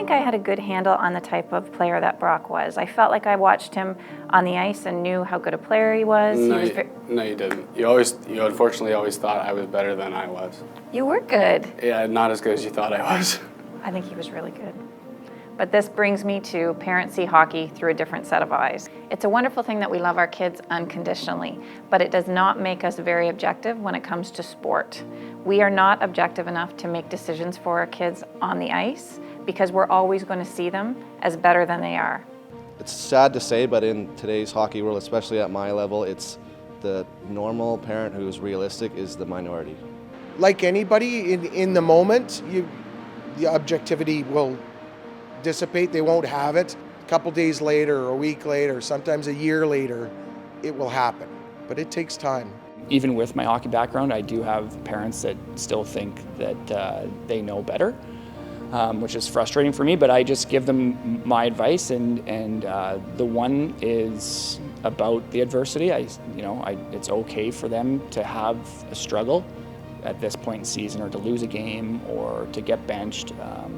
think I had a good handle on the type of player that Brock was. I felt like I watched him on the ice and knew how good a player he was. No, you didn't. You unfortunately always thought I was better than I was. You were good. Yeah, not as good as you thought I was. I think he was really good. But this brings me to parents see hockey through a different set of eyes. It's a wonderful thing that we love our kids unconditionally, but it does not make us very objective when it comes to sport. We are not objective enough to make decisions for our kids on the ice because we're always going to see them as better than they are. It's sad to say, but in today's hockey world, especially at my level, it's the normal parent who is realistic is the minority. Like anybody, in the moment, the objectivity will dissipate. They won't have it. A couple days later, or a week later, sometimes a year later, it will happen. But it takes time. Even with my hockey background, I do have parents that still think that they know better, which is frustrating for me, but I just give them my advice, and the one is about the adversity. It's okay for them to have a struggle at this point in season, or to lose a game, or to get benched,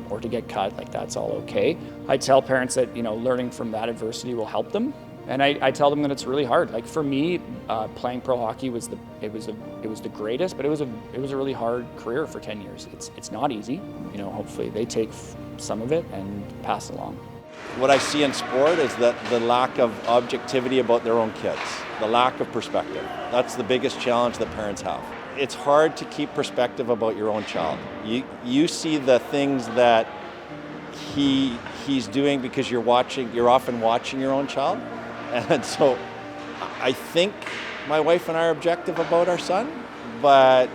or to get cut. Like, that's all okay. I tell parents that learning from that adversity will help them, and I tell them that it's really hard. Like, for me, playing pro hockey was the greatest, but it was a really hard career for 10 years. It's not easy. Hopefully they take some of it and pass it along. What I see in sport is that the lack of objectivity about their own kids, the lack of perspective. That's the biggest challenge that parents have. It's hard to keep perspective about your own child. You see the things that he's doing because you're often watching your own child. And so I think my wife and I are objective about our son, but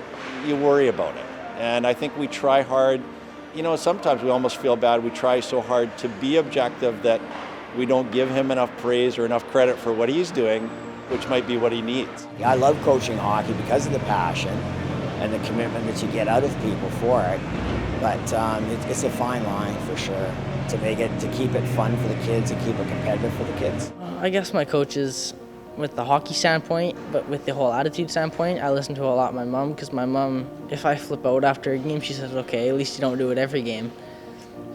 you worry about it. And I think we try hard. Sometimes we almost feel bad. We try so hard to be objective that we don't give him enough praise or enough credit for what he's doing, which might be what he needs. I love coaching hockey because of the passion and the commitment that you get out of people for it. But it's a fine line for sure to keep it fun for the kids and keep it competitive for the kids. I guess my coaches with the hockey standpoint, but with the whole attitude standpoint, I listen to a lot of my mom, because my mom, if I flip out after a game, she says, okay, at least you don't do it every game.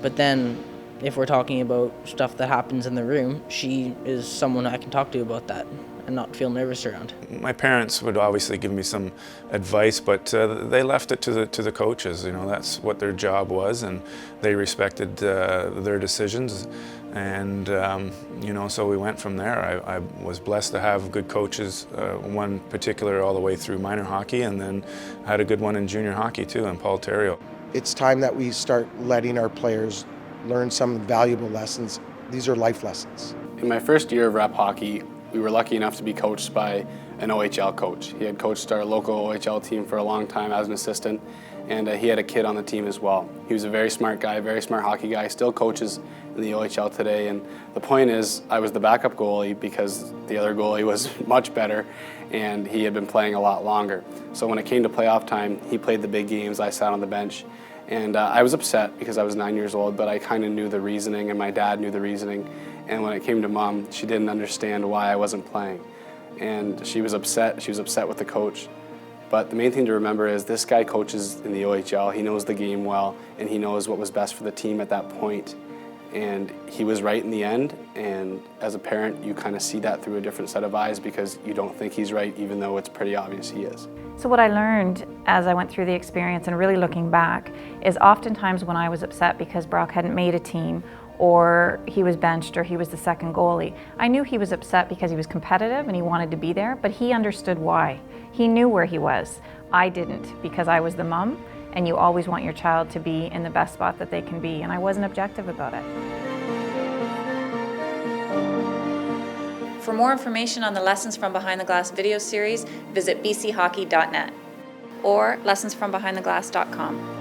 But then if we're talking about stuff that happens in the room, she is someone I can talk to about that and not feel nervous around. My parents would obviously give me some advice, but they left it to the coaches. That's what their job was, and they respected their decisions. And so we went from there. I was blessed to have good coaches, one particular all the way through minor hockey, and then had a good one in junior hockey too, in Paul Terrio. It's time that we start letting our players learn some valuable lessons. These are life lessons. In my first year of rep hockey, we were lucky enough to be coached by an OHL coach. He had coached our local OHL team for a long time as an assistant, and he had a kid on the team as well. He was a very smart guy, very smart hockey guy, still coaches in the OHL today. And the point is, I was the backup goalie because the other goalie was much better, and he had been playing a lot longer. So when it came to playoff time, he played the big games, I sat on the bench. And I was upset because I was 9 years old, but I kind of knew the reasoning, and my dad knew the reasoning. And when it came to Mom, she didn't understand why I wasn't playing. And she was upset. She was upset with the coach. But the main thing to remember is this guy coaches in the OHL. He knows the game well, and he knows what was best for the team at that point. And he was right in the end. And as a parent, you kind of see that through a different set of eyes because you don't think he's right, even though it's pretty obvious he is. So what I learned as I went through the experience and really looking back is oftentimes when I was upset because Brock hadn't made a team, or he was benched, or he was the second goalie, I knew he was upset because he was competitive and he wanted to be there, but he understood why. He knew where he was. I didn't, because I was the mom, and you always want your child to be in the best spot that they can be, and I wasn't objective about it. For more information on the Lessons from Behind the Glass video series, visit bchockey.net or lessonsfrombehindtheglass.com.